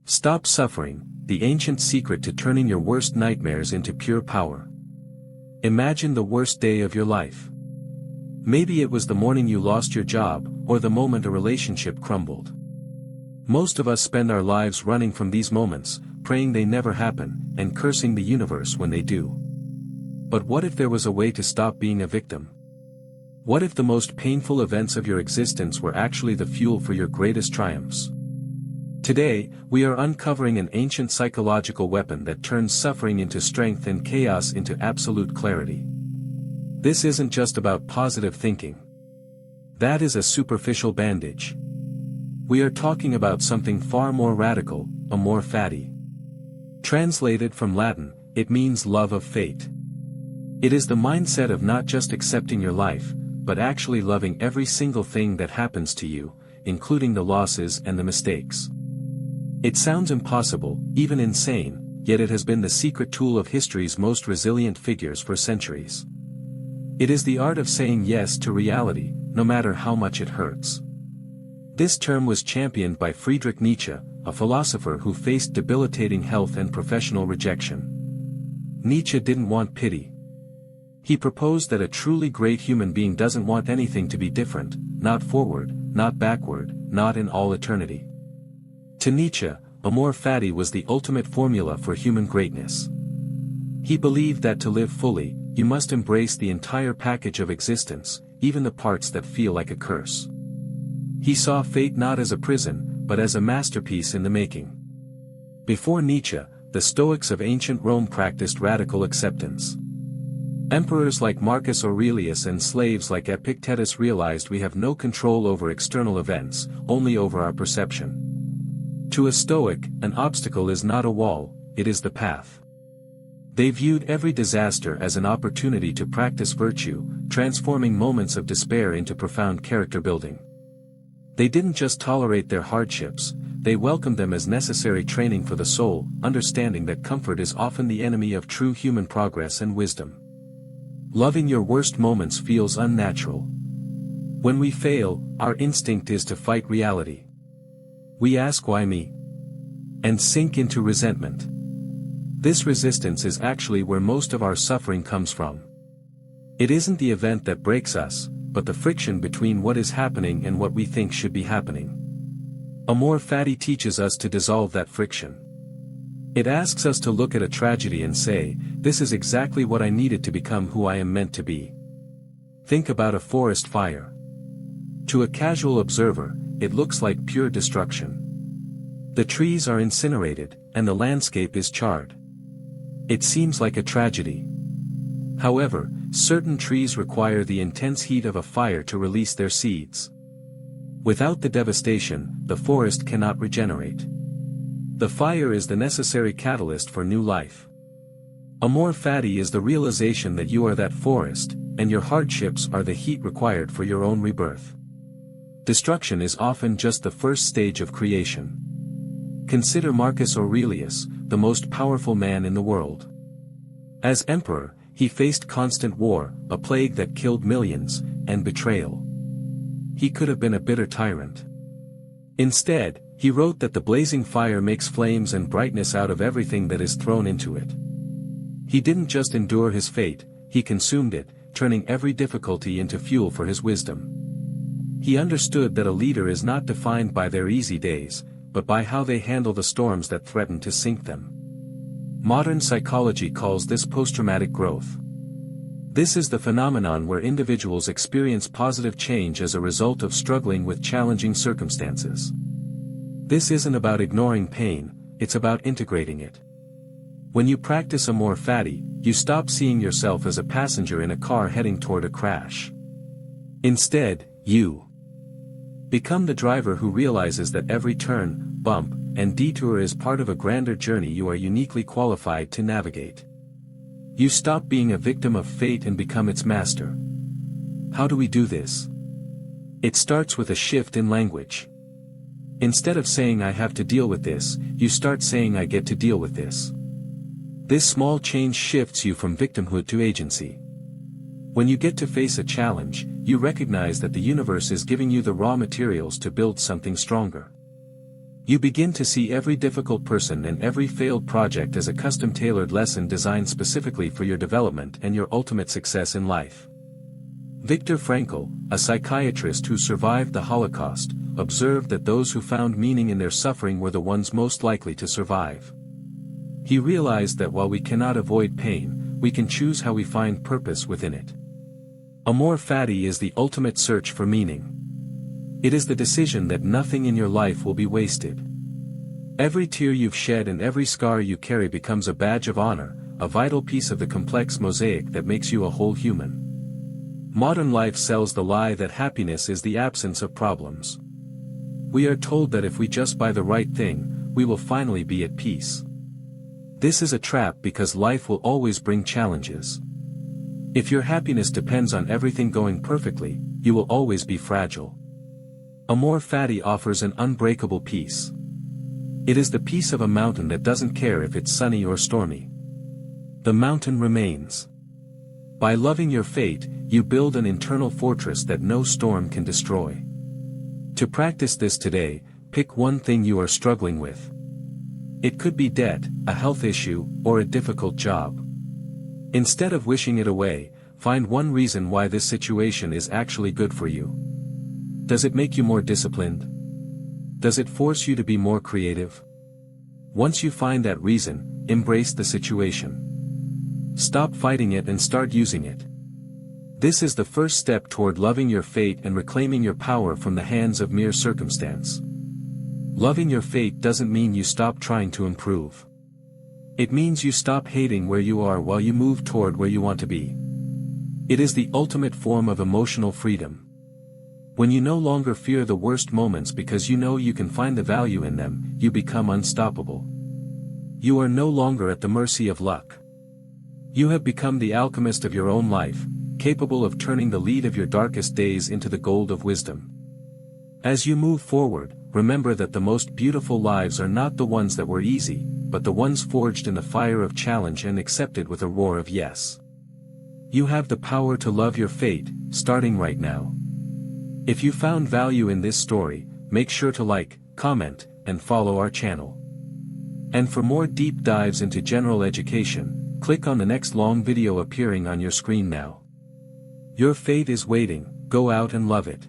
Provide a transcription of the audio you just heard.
Stop suffering, the ancient secret to turning your worst nightmares into pure power. Imagine the worst day of your life. Maybe it was the morning you lost your job, or the moment a relationship crumbled. Most of us spend our lives running from these moments, praying they never happen, and cursing the universe when they do. But what if there was a way to stop being a victim? What if the most painful events of your existence were actually the fuel for your greatest triumphs? Today, we are uncovering an ancient psychological weapon that turns suffering into strength and chaos into absolute clarity. This isn't just about positive thinking. That is a superficial bandage. We are talking about something far more radical, amor fati. Translated from Latin, it means love of fate. It is the mindset of not just accepting your life, but actually loving every single thing that happens to you, including the losses and the mistakes. It sounds impossible, even insane, yet it has been the secret tool of history's most resilient figures for centuries. It is the art of saying yes to reality, no matter how much it hurts. This term was championed by Friedrich Nietzsche, a philosopher who faced debilitating health and professional rejection. Nietzsche didn't want pity. He proposed that a truly great human being doesn't want anything to be different, not forward, not backward, not in all eternity. To Nietzsche, amor fati was the ultimate formula for human greatness. He believed that to live fully, you must embrace the entire package of existence, even the parts that feel like a curse. He saw fate not as a prison, but as a masterpiece in the making. Before Nietzsche, the Stoics of ancient Rome practiced radical acceptance. Emperors like Marcus Aurelius and slaves like Epictetus realized we have no control over external events, only over our perception. To a Stoic, an obstacle is not a wall, it is the path. They viewed every disaster as an opportunity to practice virtue, transforming moments of despair into profound character building. They didn't just tolerate their hardships, they welcomed them as necessary training for the soul, understanding that comfort is often the enemy of true human progress and wisdom. Loving your worst moments feels unnatural. When we fail, our instinct is to fight reality. We ask why me? And sink into resentment. This resistance is actually where most of our suffering comes from. It isn't the event that breaks us, but the friction between what is happening and what we think should be happening. Amor fati teaches us to dissolve that friction. It asks us to look at a tragedy and say, this is exactly what I needed to become who I am meant to be. Think about a forest fire. To a casual observer, it looks like pure destruction. The trees are incinerated, and the landscape is charred. It seems like a tragedy. However, certain trees require the intense heat of a fire to release their seeds. Without the devastation, the forest cannot regenerate. The fire is the necessary catalyst for new life. Amor fati is the realization that you are that forest, and your hardships are the heat required for your own rebirth. Destruction is often just the first stage of creation. Consider Marcus Aurelius, the most powerful man in the world. As emperor, he faced constant war, a plague that killed millions, and betrayal. He could have been a bitter tyrant. Instead, he wrote that the blazing fire makes flames and brightness out of everything that is thrown into it. He didn't just endure his fate, he consumed it, turning every difficulty into fuel for his wisdom. He understood that a leader is not defined by their easy days, but by how they handle the storms that threaten to sink them. Modern psychology calls this post-traumatic growth. This is the phenomenon where individuals experience positive change as a result of struggling with challenging circumstances. This isn't about ignoring pain, it's about integrating it. When you practice amor fati, you stop seeing yourself as a passenger in a car heading toward a crash. Instead, you become the driver who realizes that every turn, bump, and detour is part of a grander journey you are uniquely qualified to navigate. You stop being a victim of fate and become its master. How do we do this? It starts with a shift in language. Instead of saying I have to deal with this, you start saying I get to deal with this. This small change shifts you from victimhood to agency. When you get to face a challenge, you recognize that the universe is giving you the raw materials to build something stronger. You begin to see every difficult person and every failed project as a custom-tailored lesson designed specifically for your development and your ultimate success in life. Viktor Frankl, a psychiatrist who survived the Holocaust, observed that those who found meaning in their suffering were the ones most likely to survive. He realized that while we cannot avoid pain, we can choose how we find purpose within it. Amor Fati is the ultimate search for meaning. It is the decision that nothing in your life will be wasted. Every tear you've shed and every scar you carry becomes a badge of honor, a vital piece of the complex mosaic that makes you a whole human. Modern life sells the lie that happiness is the absence of problems. We are told that if we just buy the right thing, we will finally be at peace. This is a trap because life will always bring challenges. If your happiness depends on everything going perfectly, you will always be fragile. Amor Fati offers an unbreakable peace. It is the peace of a mountain that doesn't care if it's sunny or stormy. The mountain remains. By loving your fate, you build an internal fortress that no storm can destroy. To practice this today, pick one thing you are struggling with. It could be debt, a health issue, or a difficult job. Instead of wishing it away, find one reason why this situation is actually good for you. Does it make you more disciplined? Does it force you to be more creative? Once you find that reason, embrace the situation. Stop fighting it and start using it. This is the first step toward loving your fate and reclaiming your power from the hands of mere circumstance. Loving your fate doesn't mean you stop trying to improve. It means you stop hating where you are while you move toward where you want to be. It is the ultimate form of emotional freedom. When you no longer fear the worst moments because you know you can find the value in them, you become unstoppable. You are no longer at the mercy of luck. You have become the alchemist of your own life, capable of turning the lead of your darkest days into the gold of wisdom. As you move forward, remember that the most beautiful lives are not the ones that were easy, but the ones forged in the fire of challenge and accepted with a roar of yes. You have the power to love your fate, starting right now. If you found value in this story, make sure to like, comment, and follow our channel. And for more deep dives into general education, click on the next long video appearing on your screen now. Your fate is waiting, go out and love it.